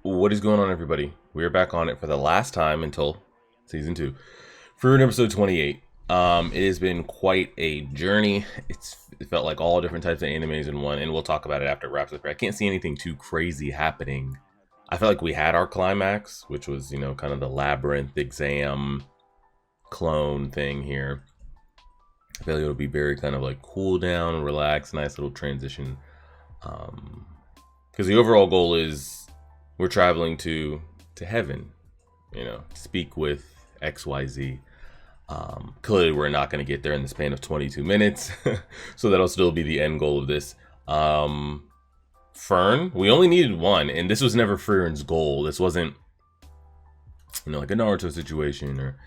What is going on, everybody? We are back on it for the last time until season 2. Frieren episode 28. It has been quite a journey. It felt like all different types of animes in one, and we'll talk about it after it wraps up. I can't see anything too crazy happening. I felt like we had our climax, which was, kind of the labyrinth exam clone thing here. I feel like it'll be very kind of like cool down, relax, nice little transition. Because the overall goal is we're traveling to heaven, to speak with XYZ. Clearly we're not going to get there in the span of 22 minutes, so that'll still be the end goal of this. Fern, we only needed one, and this was never Frieren's goal. This wasn't, like a Naruto situation or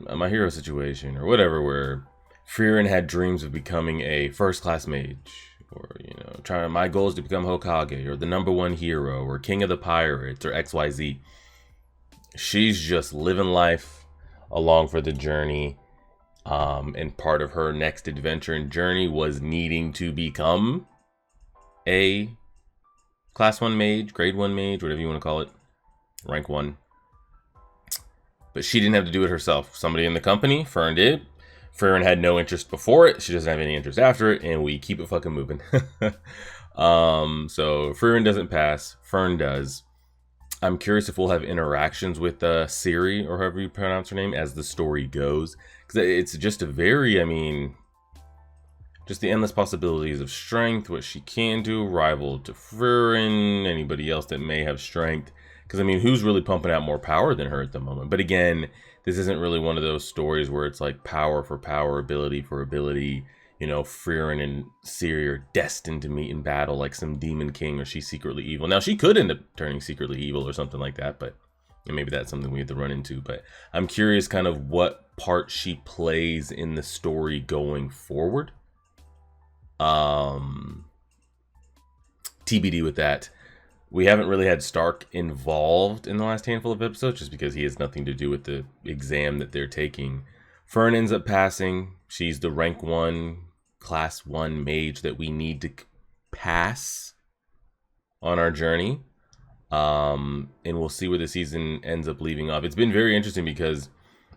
a My Hero situation or whatever, where Frieren had dreams of becoming a first-class mage, or my goal is to become Hokage, or the #1 hero, or king of the pirates, or XYZ. She's just living life along for the journey, and part of her next adventure and journey was needing to become a class 1 mage, grade 1 mage, whatever you want to call it, rank 1. But she didn't have to do it herself. Somebody in the company, Fern, did. Frieren had no interest before it. She doesn't have any interest after it, and we keep it fucking moving. So Frieren doesn't pass. Fern does. I'm curious if we'll have interactions with Serie, or however you pronounce her name, as the story goes. Because it's just a very, just the endless possibilities of strength, what she can do, rival to Frieren, anybody else that may have strength. Because, who's really pumping out more power than her at the moment? But again, this isn't really one of those stories where it's like power for power, ability for ability. Frieren and Serie are destined to meet in battle like some demon king, or she's secretly evil. Now, she could end up turning secretly evil or something like that, but maybe that's something we have to run into. But I'm curious kind of what part she plays in the story going forward. TBD with that. We haven't really had Stark involved in the last handful of episodes, just because he has nothing to do with the exam that they're taking. Fern ends up passing. She's the rank 1, class 1 mage that we need to pass on our journey. And we'll see where the season ends up leaving off. It's been very interesting because,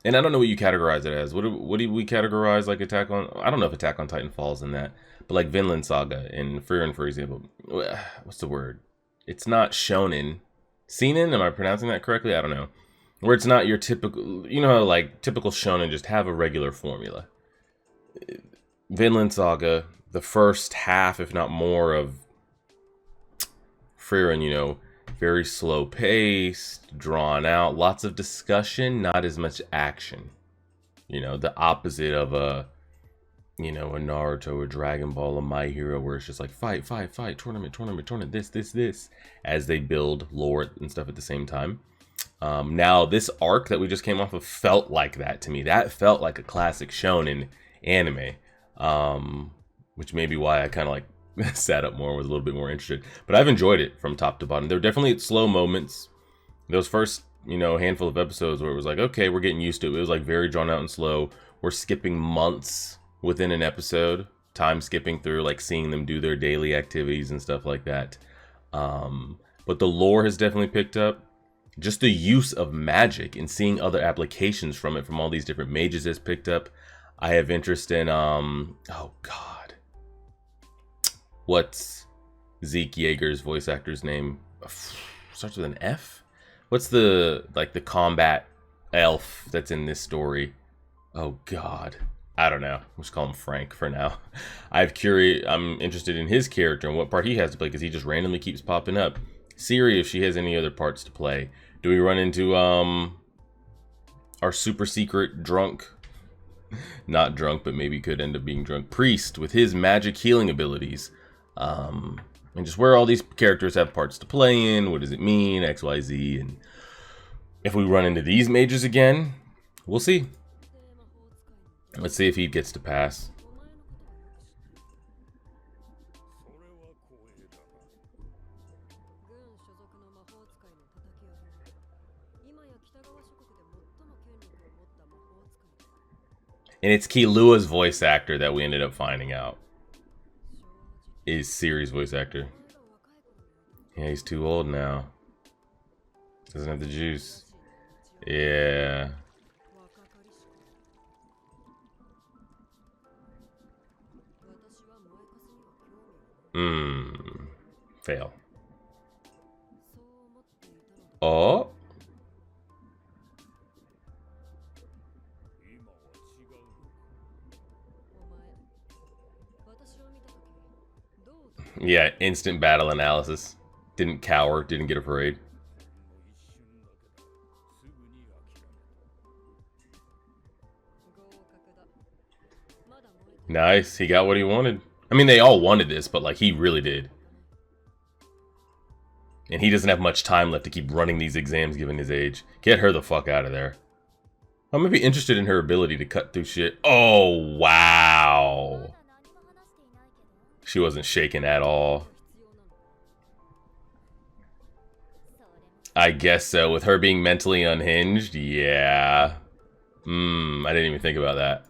and I don't know what you categorize it as. What do we categorize like Attack on? I don't know if Attack on Titan falls in that, but like Vinland Saga and Frieren, for example. What's the word? It's not shonen. Seinen? Am I pronouncing that correctly? I don't know. Where it's not your typical, how like typical shonen just have a regular formula. Vinland Saga, the first half, if not more, of Frieren, very slow paced, drawn out, lots of discussion, not as much action. The opposite of a Naruto, a Dragon Ball, a My Hero, where it's just like fight, tournament, this, as they build lore and stuff at the same time. Now, this arc that we just came off of felt like that to me. That felt like a classic shonen anime, which may be why I kind of like sat up more, was a little bit more interested. But I've enjoyed it from top to bottom. There were definitely slow moments. Those first, handful of episodes where it was like, okay, we're getting used to it. It was like very drawn out and slow. We're skipping months within an episode, time skipping through, like seeing them do their daily activities and stuff like that. But the lore has definitely picked up. Just the use of magic and seeing other applications from it, from all these different mages, has picked up. I have interest in, oh god, what's Zeke Yeager's voice actor's name? Starts with an F? What's the combat elf that's in this story? Oh god, I don't know. Let's call him Frank for now. I'm interested in his character and what part he has to play, because he just randomly keeps popping up. Serie, if she has any other parts to play. Do we run into our super secret drunk, not drunk, but maybe could end up being drunk, priest with his magic healing abilities? And just where all these characters have parts to play in. What does it mean? XYZ. And if we run into these mages again, we'll see. Let's see if he gets to pass. And it's Killua's voice actor that we ended up finding out is Serie's voice actor. Yeah, he's too old now. Doesn't have the juice. Yeah. Fail. Oh. Yeah, instant battle analysis. Didn't cower, didn't get afraid. Nice, he got what he wanted. I mean, they all wanted this, but like he really did. And he doesn't have much time left to keep running these exams given his age. Get her the fuck out of there. I'm gonna be interested in her ability to cut through shit. Oh, wow. She wasn't shaken at all. I guess so. With her being mentally unhinged, yeah. I didn't even think about that.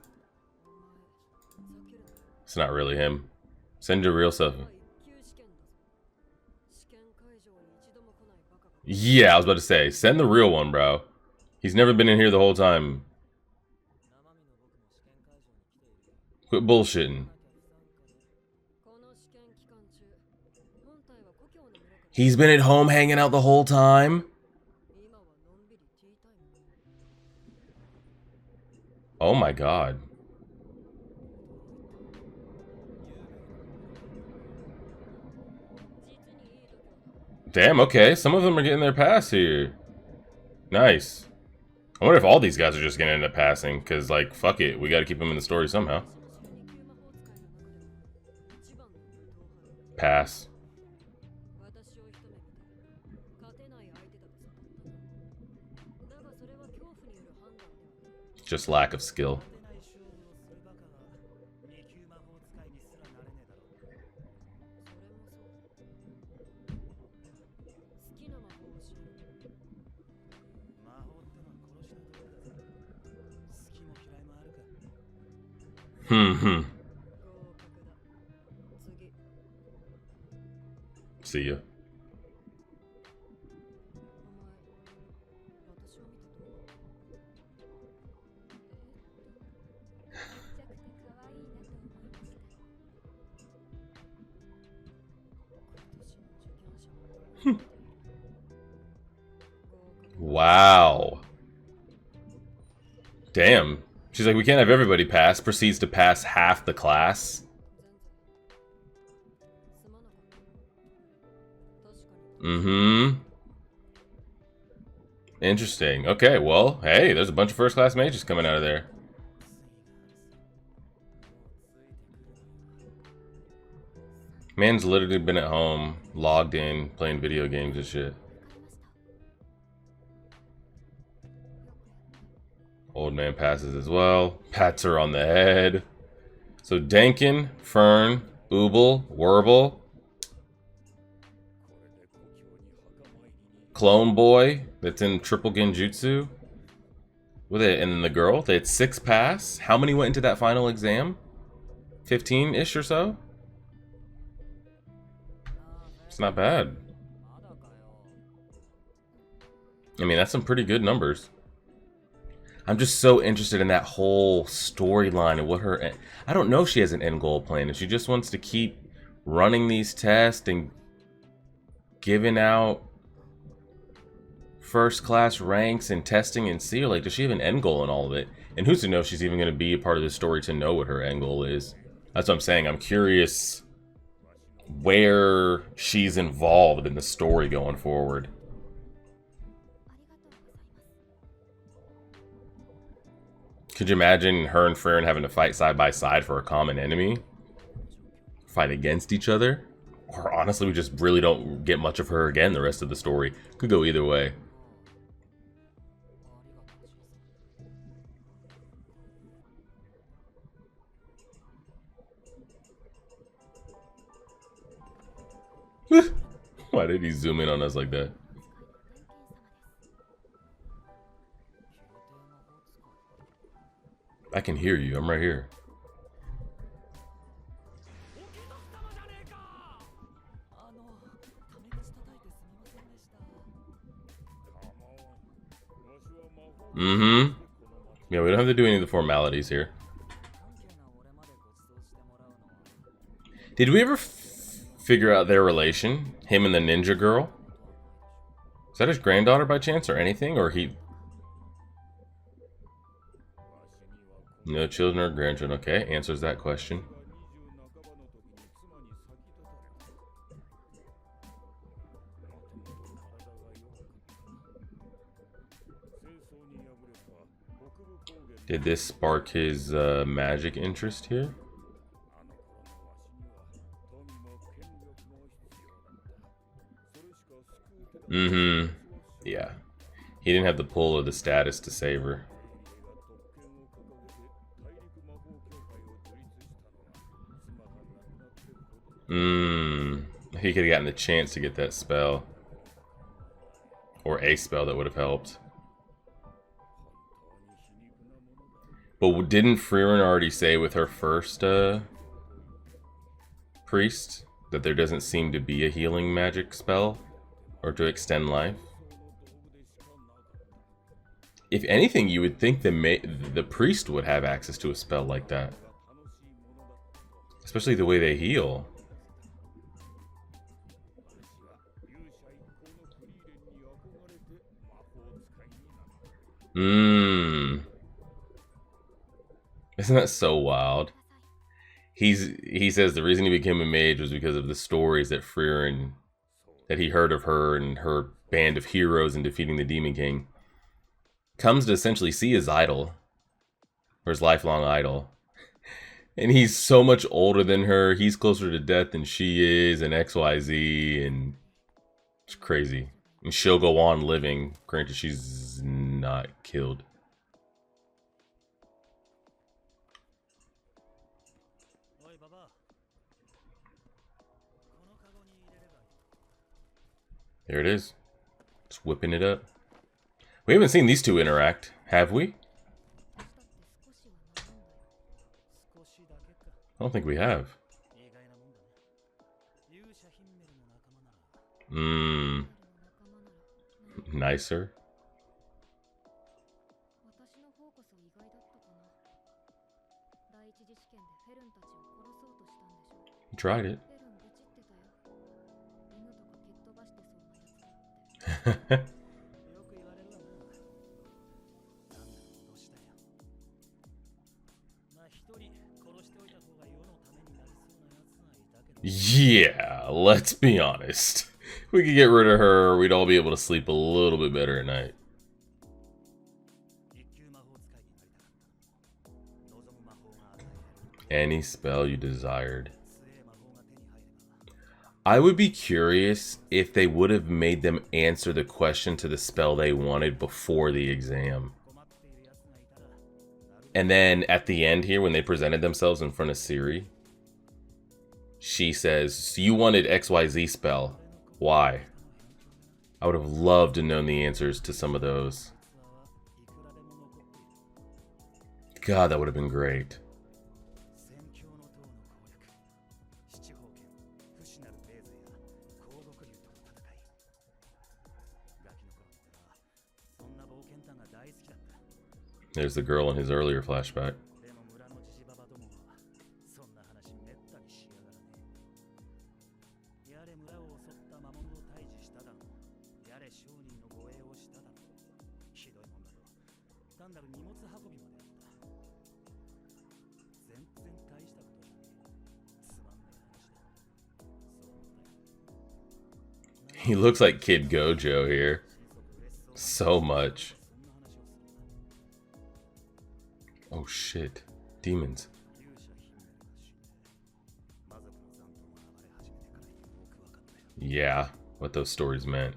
It's not really him. Send your real self. Yeah, I was about to say, send the real one, bro. He's never been in here the whole time. Quit bullshitting. He's been at home hanging out the whole time? Oh my god. Damn, okay. Some of them are getting their pass here. Nice. I wonder if all these guys are just gonna end up passing, because, like, fuck it. We gotta keep them in the story somehow. Pass. Just lack of skill. See ya. Wow. Damn. She's like, we can't have everybody pass. Proceeds to pass half the class. Interesting. Okay, well, hey, there's a bunch of first-class mages coming out of there. Man's literally been at home, logged in, playing video games and shit. Old man passes as well. Pats her on the head. So Dankin, Fern, Ubel, Werble, Clone Boy, that's in triple genjutsu. With it, and then the girl, they had 6 pass. How many went into that final exam? 15-ish or so? It's not bad. I mean, that's some pretty good numbers. I'm just so interested in that whole storyline and what her... I don't know if she has an end goal plan. If she just wants to keep running these tests and giving out first-class ranks and testing and see, or like, does she have an end goal in all of it? And who's to know if she's even going to be a part of the story to know what her end goal is? That's what I'm saying. I'm curious where she's involved in the story going forward. Could you imagine her and Frieren having to fight side by side for a common enemy? Fight against each other? Or honestly, we just really don't get much of her again the rest of the story. Could go either way. Why did he zoom in on us like that? I can hear you. I'm right here. Mm-hmm. Yeah, we don't have to do any of the formalities here. Did we ever figure out their relation? Him and the ninja girl? Is that his granddaughter by chance or anything? Or he... No children or grandchildren. Okay, answers that question. Did this spark his magic interest here? Mm-hmm. Yeah. He didn't have the pull or the status to save her. He could have gotten the chance to get that spell. Or a spell that would have helped. But didn't Frieren already say with her first priest that there doesn't seem to be a healing magic spell? Or to extend life? If anything, you would think the priest would have access to a spell like that. Especially the way they heal. Isn't that so wild? He says the reason he became a mage was because of the stories that Frieren, that he heard of her and her band of heroes in defeating the Demon King. Comes to essentially see his idol, or his lifelong idol. And he's so much older than her. He's closer to death than she is, and XYZ, and it's crazy. And she'll go on living. Granted, she's not killed. There it is. Just whipping it up. We haven't seen these two interact, have we? I don't think we have. Nicer. He tried it. Yeah, let's be honest. If we could get rid of her, we'd all be able to sleep a little bit better at night. Any spell you desired. I would be curious if they would have made them answer the question to the spell they wanted before the exam. And then at the end here, when they presented themselves in front of Serie, she says, you wanted XYZ spell. Why? I would have loved to know the answers to some of those. God, that would have been great. There's the girl in his earlier flashback. He looks like Kid Gojo here. So much. Oh shit. Demons. Yeah, what those stories meant.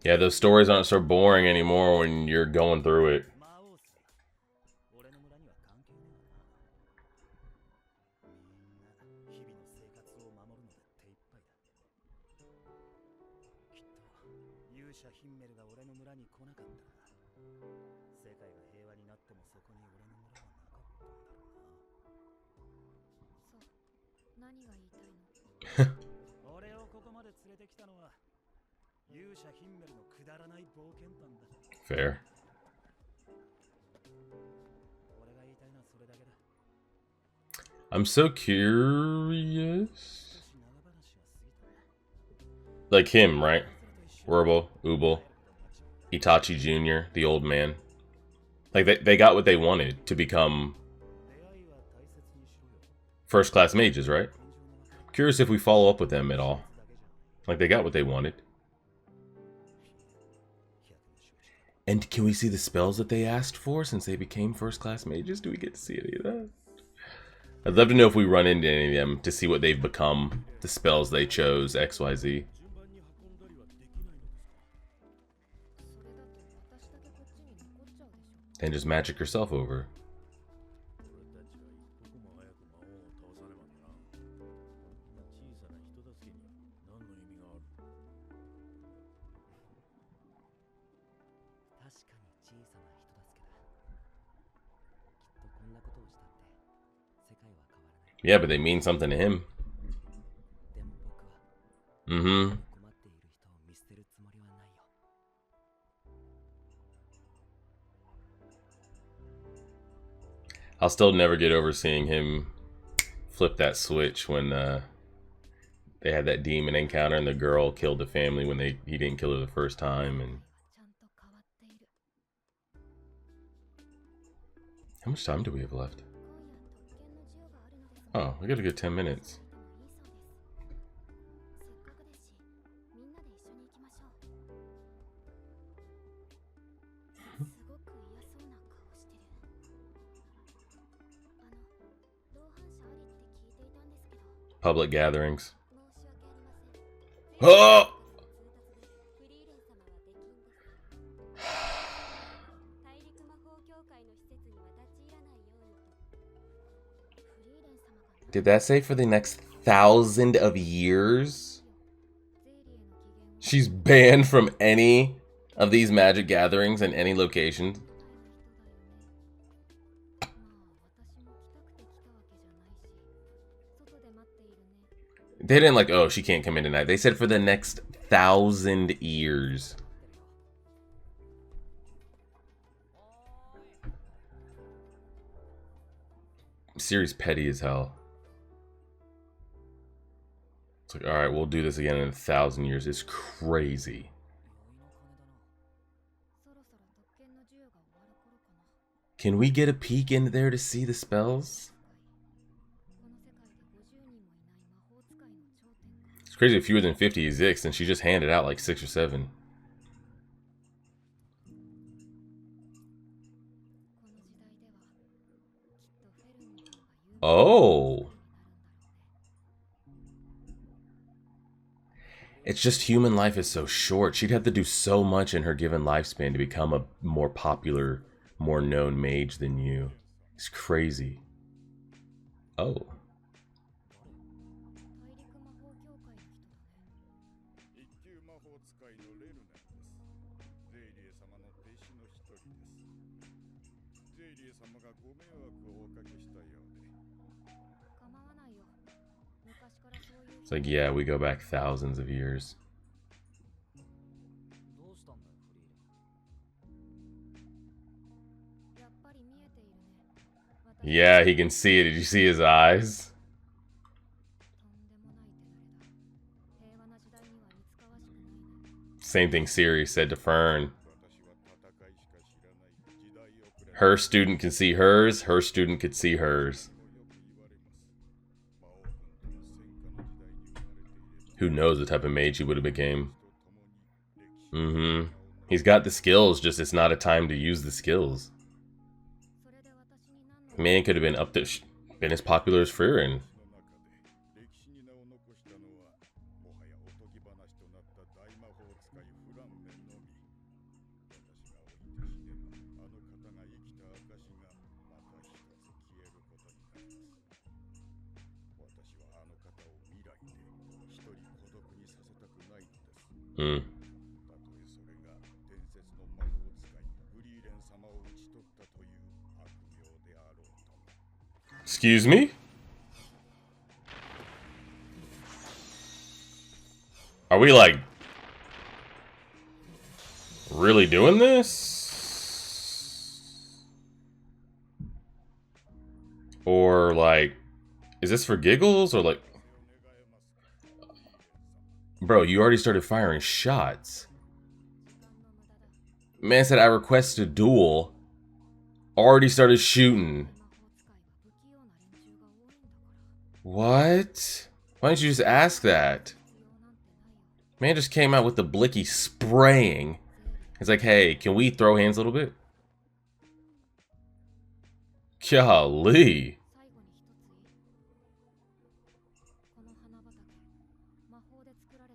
Yeah, those stories aren't so boring anymore when you're going through it. Fair. I'm so curious. Like him, right? Werble, Ubel, Itachi Jr., the old man. Like they got what they wanted to become first class mages, right? I'm curious if we follow up with them at all. Like they got what they wanted. And can we see the spells that they asked for since they became first class mages? Do we get to see any of that? I'd love to know if we run into any of them to see what they've become, the spells they chose, XYZ. And just magic yourself over. Yeah, but they mean something to him. Mm-hmm. I'll still never get over seeing him flip that switch when they had that demon encounter and the girl killed the family when he didn't kill her the first time. And how much time do we have left? Oh, we got a good 10 minutes. Public gatherings. Oh! Did that say for the next 1,000 of years? She's banned from any of these magic gatherings in any location. They didn't like, oh, she can't come in tonight. They said for the next 1,000 years. Serie's petty as hell. It's like, alright, we'll do this again in 1,000 years. It's crazy. Can we get a peek in there to see the spells? It's crazy if fewer than 50 exist, and she just handed out like 6 or 7. Oh. It's just human life is so short. She'd have to do so much in her given lifespan to become a more popular, more known mage than you. It's crazy. Oh. It's like, yeah, we go back thousands of years. Yeah, he can see it. Did you see his eyes? Same thing Serie said to Frieren. Her student can see hers, her student could see hers. Who knows the type of mage he would have became. He's got the skills, just it's not a time to use the skills. Man could have been up to, been as popular as Frieren. Excuse me? Are we like really doing this? Or like, is this for giggles or like, bro, you already started firing shots. Man said I requested a duel. Already started shooting. What? Why didn't you just ask that? Man just came out with the blicky spraying. He's like, hey, can we throw hands a little bit? Golly.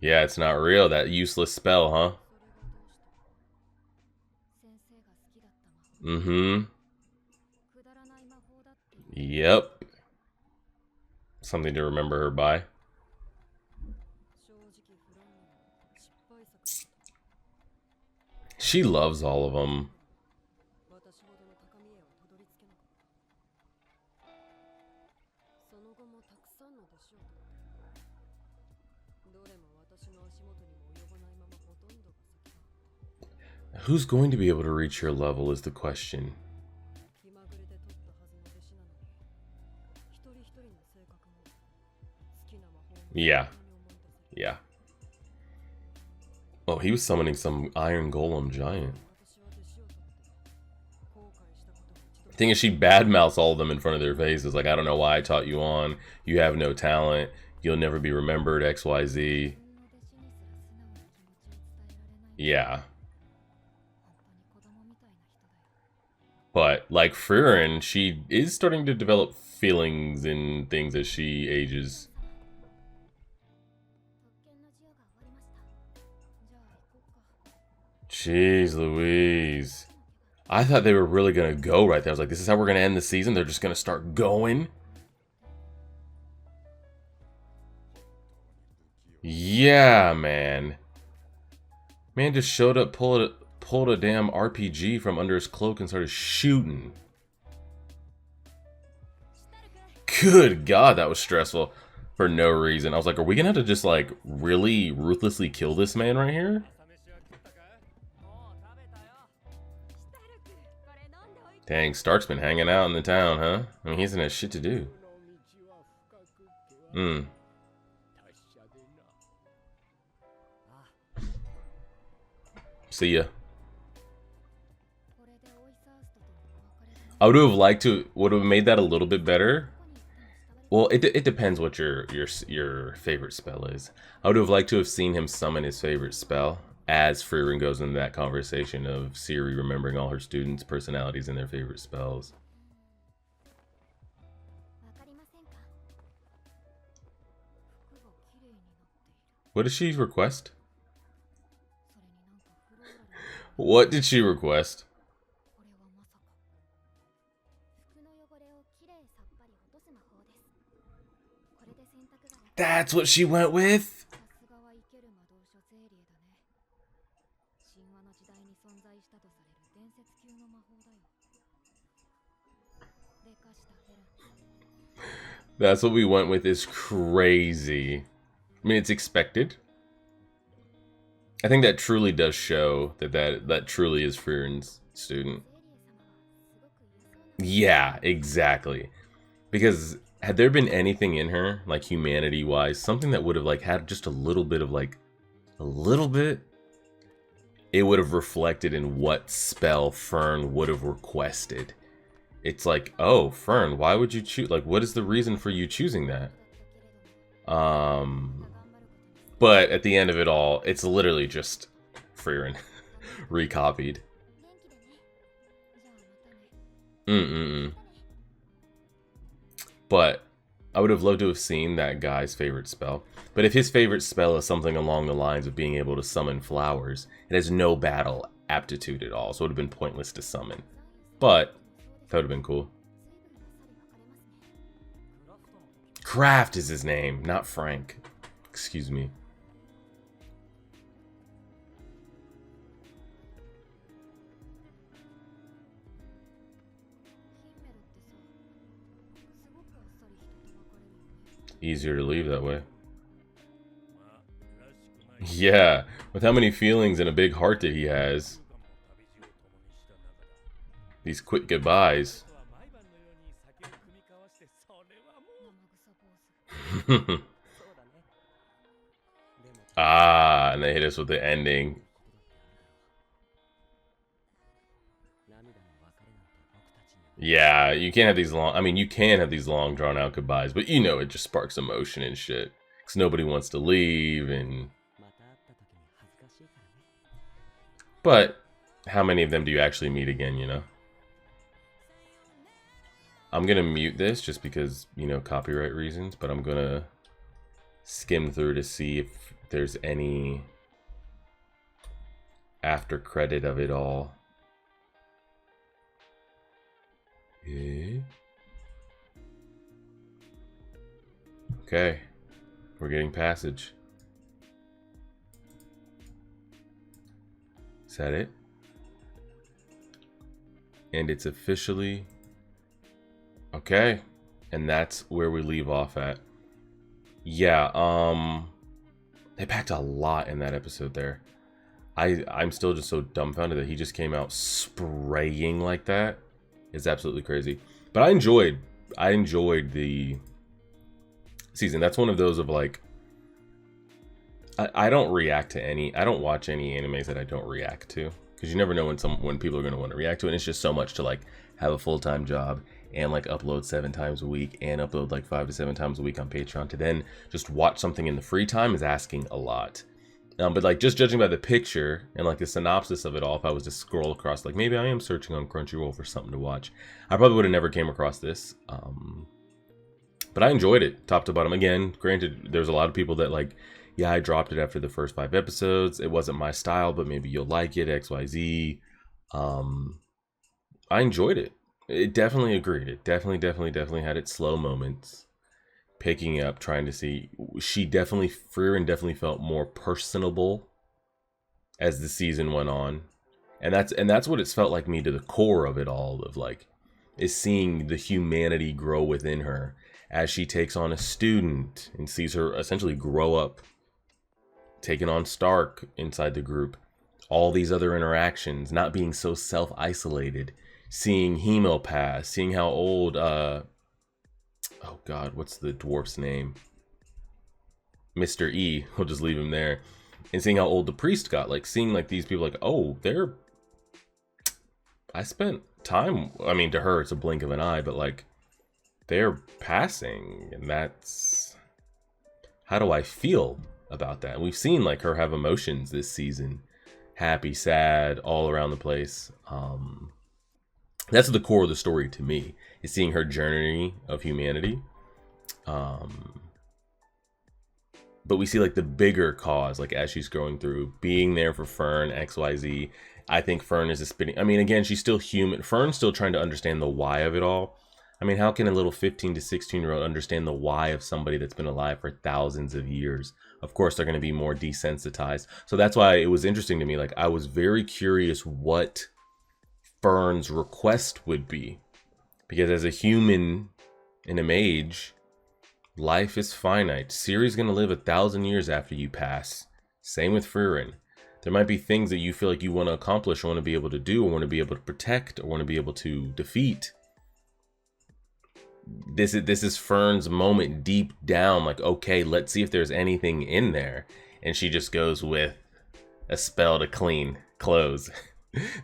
Yeah, it's not real. That useless spell, huh? Mm-hmm. Yep. Something to remember her by. She loves all of them. Who's going to be able to reach your level is the question. Yeah. Yeah. Oh, he was summoning some Iron Golem Giant. The thing is, she badmouths all of them in front of their faces. Like, I don't know why I taught you on. You have no talent. You'll never be remembered, XYZ. Yeah. But, like Frieren, she is starting to develop feelings and things as she ages. Jeez Louise. I thought they were really going to go right there. I was like, this is how we're going to end the season? They're just going to start going? Yeah, man. Man just showed up, pulled a damn RPG from under his cloak and started shooting. Good God, that was stressful for no reason. I was like, are we going to have to just, like, really ruthlessly kill this man right here? Dang, Stark's been hanging out in the town, huh? I mean, he hasn't had shit to do. See ya. I would have liked to, would have made that a little bit better. Well, it depends what your favorite spell is. I would have liked to have seen him summon his favorite spell as Frieren goes into that conversation of Serie remembering all her students' personalities and their favorite spells. What did she request? What did she request? That's what she went with? That's what we went with is crazy. I mean, it's expected. I think that truly does show that truly is Frieren's student. Yeah, exactly. Because had there been anything in her, like humanity-wise, something that would have like had just a little bit of like, a little bit, it would have reflected in what spell Fern would have requested. It's like, oh, Fern, why would you choose? Like, what is the reason for you choosing that? But at the end of it all, it's literally just Frieren recopied. But I would have loved to have seen that guy's favorite spell. But if his favorite spell is something along the lines of being able to summon flowers, it has no battle aptitude at all, so it would have been pointless to summon. But that would have been cool. Kraft is his name, not Frank. Excuse me. Easier to leave that way. Yeah, with how many feelings and a big heart that he has. These quick goodbyes. Ah, and they hit us with the ending. Yeah, you can't have these long. I mean, you can have these long, drawn out goodbyes, but you know it just sparks emotion and shit. Because nobody wants to leave, and. But how many of them do you actually meet again, you know? I'm gonna mute this just because, you know, copyright reasons, but I'm gonna skim through to see if there's any after credit of it all. Okay, we're getting passage. Is that it? And it's officially okay, and that's where we leave off at. Yeah, they packed a lot in that episode there. I'm still just so dumbfounded that he just came out spraying like that. It's absolutely crazy. But I enjoyed the season. That's one of those of like, I don't react to any, I don't watch any animes that I don't react to, because you never know when people are going to want to react to it. And it's just so much to like have a full-time job and like upload 7 times a week and upload like 5 to 7 times a week on Patreon to then just watch something in the free time is asking a lot. But like just judging by the picture and like the synopsis of it all, if I was to scroll across, like maybe I am searching on Crunchyroll for something to watch, I probably would have never came across this. But I enjoyed it top to bottom. Again, granted, there's a lot of people that like, yeah, I dropped it after the first 5 episodes. It wasn't my style, but maybe you'll like it, XYZ. I enjoyed it. It definitely agreed. It definitely had its slow moments. Picking up, trying to see. Frieren definitely felt more personable as the season went on. And that's what it's felt like me to the core of it all, of like, is seeing the humanity grow within her as she takes on a student and sees her essentially grow up, taking on Stark inside the group, all these other interactions, not being so self-isolated, seeing Hemo pass, seeing how old, oh god, what's the dwarf's name? Mr. E, we'll just leave him there. And seeing how old the priest got, like seeing like these people like, oh, I spent time, I mean, to her it's a blink of an eye, but like, they're passing, and that's, how do I feel about that? We've seen like her have emotions this season, happy, sad, all around the place. That's the core of the story to me, is seeing her journey of humanity. But we see like the bigger cause, like as she's growing through, being there for Fern, XYZ. I think Fern is a spinning, I mean, again, she's still human. Fern's still trying to understand the why of it all. I mean, how can a little 15 to 16-year-old understand the why of somebody that's been alive for thousands of years? Of course, they're going to be more desensitized. So that's why it was interesting to me. Like, I was very curious what Fern's request would be. Because as a human and a mage, life is finite. Serie's going to live 1,000 years after you pass. Same with Frieren. There might be things that you feel like you want to accomplish, or want to be able to do, or want to be able to protect, or want to be able to defeat. This is Fern's moment deep down, like, okay, let's see if there's anything in there. And she just goes with a spell to clean clothes.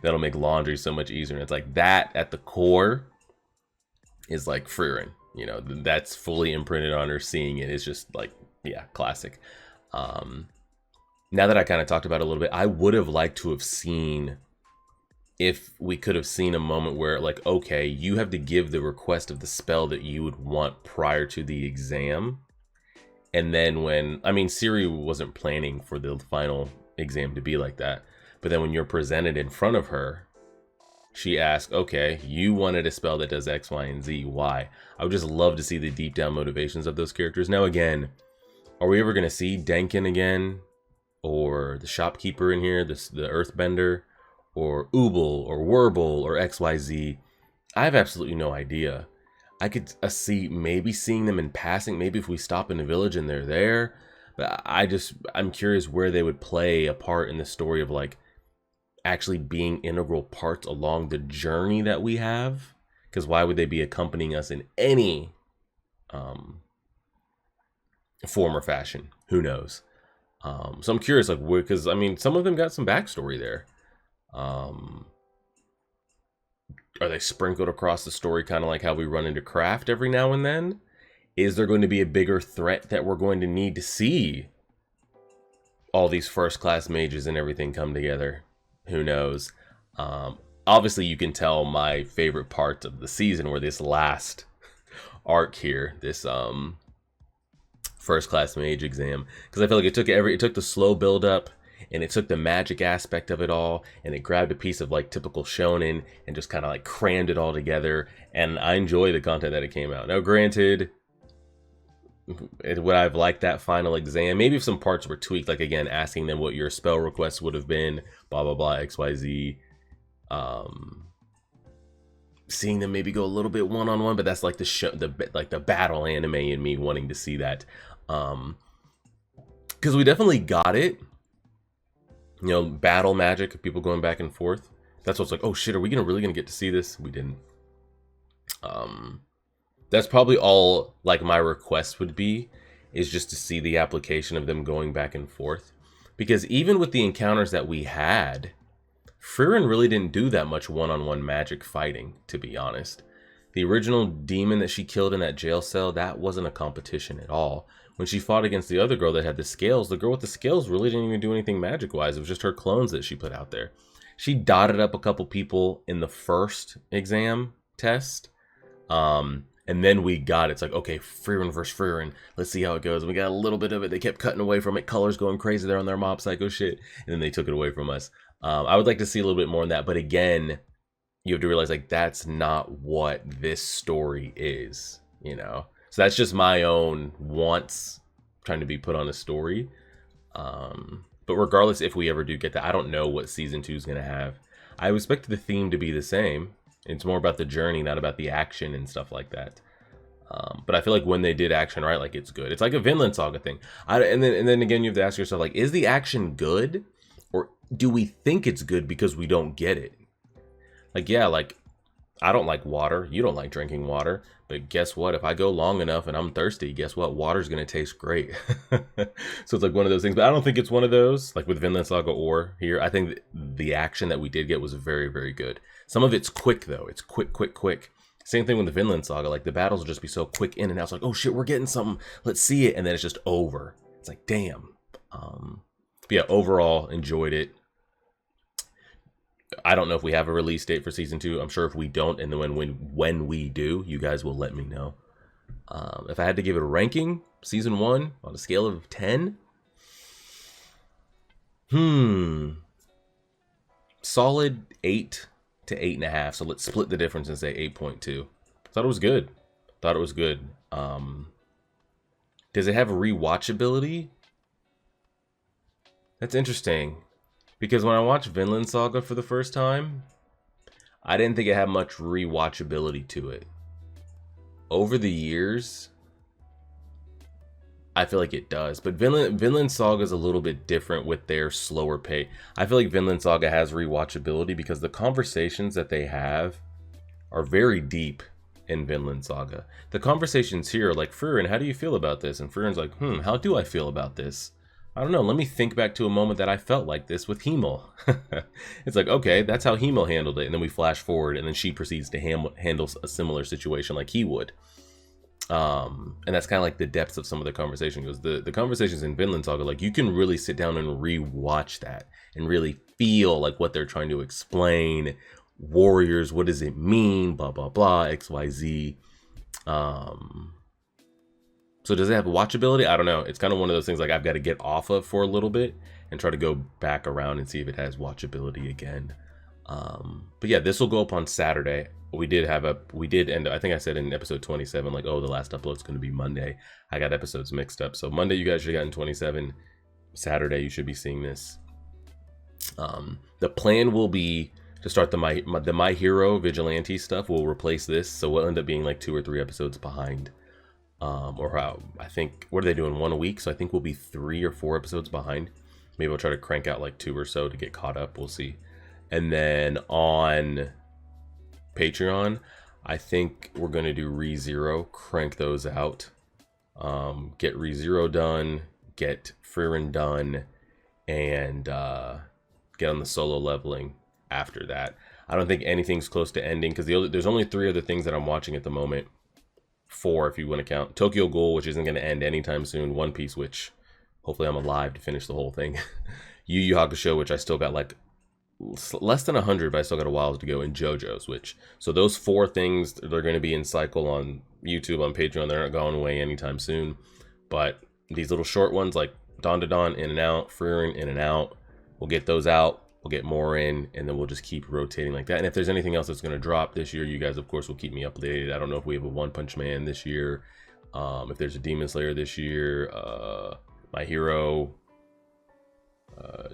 That'll make laundry so much easier. And it's like that at the core is like Frieren. You know, that's fully imprinted on her. Seeing it is just like, yeah, classic. Now that I kind of talked about it a little bit, I would have liked to have seen, if we could have seen a moment where like, okay, you have to give the request of the spell that you would want prior to the exam. And then when, I mean, Serie wasn't planning for the final exam to be like that. But then when you're presented in front of her, she asks, okay, you wanted a spell that does X, Y, and Z. Why? I would just love to see the deep down motivations of those characters. Now, again, are we ever going to see Denkin again? Or the shopkeeper in here, the earthbender? Or Ubel, or Werble, or XYZ. I have absolutely no idea. I could see maybe seeing them in passing. Maybe if we stop in a village and they're there. But I'm curious where they would play a part in the story of like actually being integral parts along the journey that we have. Because why would they be accompanying us in any form or fashion? Who knows? So I'm curious, like, because I mean, some of them got some backstory there. Are they sprinkled across the story, kind of like how we run into Craft every now and then? Is there going to be a bigger threat that we're going to need to see all these first class mages and everything come together? Who knows? Obviously, you can tell my favorite part of the season were this last arc here, this first class mage exam, because I feel like it took the slow build up, and it took the magic aspect of it all, and it grabbed a piece of like typical shonen and just kind of like crammed it all together. And I enjoy the content that it came out. Now, granted, would I've liked that final exam? Maybe if some parts were tweaked, like again asking them what your spell request would have been, blah blah blah, XYZ. Seeing them maybe go a little bit one-on-one, but that's like the show, the battle anime in me wanting to see that, because we definitely got it. You know, battle magic, people going back and forth. That's what's like, oh shit, are we really gonna get to see this? We didn't. That's probably all like my request would be, is just to see the application of them going back and forth. Because even with the encounters that we had, Frieren really didn't do that much one-on-one magic fighting, to be honest. The original demon that she killed in that jail cell, that wasn't a competition at all. When she fought against the other girl that had the scales, the girl with the scales really didn't even do anything magic-wise. It was just her clones that she put out there. She dotted up a couple people in the first exam test. And then we got it. It's like, okay, Frieren versus Frieren. Let's see how it goes. And we got a little bit of it. They kept cutting away from it. Colors going crazy there on their Mob Psycho shit. And then they took it away from us. I would like to see a little bit more on that. But again, you have to realize, like, that's not what this story is, you know? So that's just my own wants trying to be put on a story. But regardless, if we ever do get that, I don't know what season 2 is going to have. I expect the theme to be the same. It's more about the journey, not about the action and stuff like that. But I feel like when they did action right, like, it's good. It's like a Vinland Saga thing. And then again, you have to ask yourself, like, is the action good? Or do we think it's good because we don't get it? Like, yeah, like, I don't like water. You don't like drinking water. But guess what? If I go long enough and I'm thirsty, guess what? Water's going to taste great. So it's like one of those things. But I don't think it's one of those, like with Vinland Saga or here. I think the action that we did get was very, very good. Some of it's quick, though. It's quick, quick, quick. Same thing with the Vinland Saga. Like, the battles will just be so quick in and out. It's like, oh, shit, we're getting something. Let's see it. And then it's just over. It's like, damn. But yeah, overall, enjoyed it. I don't know if we have a release date for season 2. I'm sure if we don't, and then when we do, you guys will let me know. If I had to give it a ranking, season 1 on a scale of 10, solid 8 to 8.5. So let's split the difference and say 8.2. Thought it was good. Does it have rewatchability? That's interesting. Because when I watched Vinland Saga for the first time, I didn't think it had much rewatchability to it. Over the years, I feel like it does. But Vinland Saga is a little bit different with their slower pace. I feel like Vinland Saga has rewatchability because the conversations that they have are very deep in Vinland Saga. The conversations here are like, Frieren, how do you feel about this? And Frieren's like, how do I feel about this? I don't know, let me think back to a moment that I felt like this with Himmel. It's like, okay, that's how Himmel handled it. And then we flash forward, and then she proceeds to handle a similar situation like he would. And that's kind of like the depths of some of the conversation. Because the conversations in Vinland Saga, like, you can really sit down and re-watch that and really feel like what they're trying to explain. Warriors, what does it mean? Blah, blah, blah, XYZ. So does it have watchability? I don't know. It's kind of one of those things like I've got to get off of for a little bit and try to go back around and see if it has watchability again. But yeah, this will go up on Saturday. We did end. I think I said in episode 27, like, oh, the last upload's going to be Monday. I got episodes mixed up. So Monday, you guys should have gotten 27. Saturday, you should be seeing this. The plan will be to start the My Hero Vigilante stuff. Will replace this. So we'll end up being like 2 or 3 episodes behind. Or how, I think, what are they doing, 1 a week? So I think we'll be 3 or 4 episodes behind. Maybe I'll try to crank out like 2 or so to get caught up. We'll see. And then on Patreon, I think we're going to do ReZero, crank those out. Get ReZero done, get Frieren done, and get on the solo leveling after that. I don't think anything's close to ending because there's only 3 other things that I'm watching at the moment. 4 if you want to count. Tokyo Ghoul, which isn't going to end anytime soon. One Piece, which hopefully I'm alive to finish the whole thing. Yu Yu Hakusho, which I still got like less than 100, but I still got a while to go. And JoJo's, which, so those 4 things, they're going to be in cycle on YouTube, on Patreon. They're not going away anytime soon. But these little short ones like Dawn to Dawn, in and out, Frieren, in and out, we'll get those out. We'll get more in, and then we'll just keep rotating like that. And if there's anything else that's going to drop this year, you guys, of course, will keep me updated. I don't know if we have a One Punch Man this year, if there's a Demon Slayer this year, My Hero,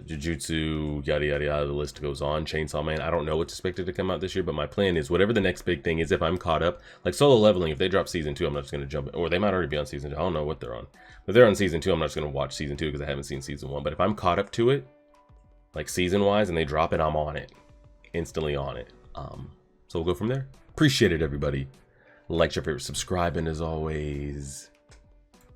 Jujutsu, yada, yada, yada. The list goes on. Chainsaw Man. I don't know what's expected to come out this year, but my plan is whatever the next big thing is, if I'm caught up, like Solo Leveling, if they drop season 2, I'm not just going to jump, or they might already be on season 2. I don't know what they're on. But if they're on season 2, I'm not just going to watch season 2 because I haven't seen season 1. But if I'm caught up to it, like season wise, and they drop it, I'm on it, instantly on it. So we'll go from there. Appreciate it, everybody. Like, share, favorite, subscribe, and as always,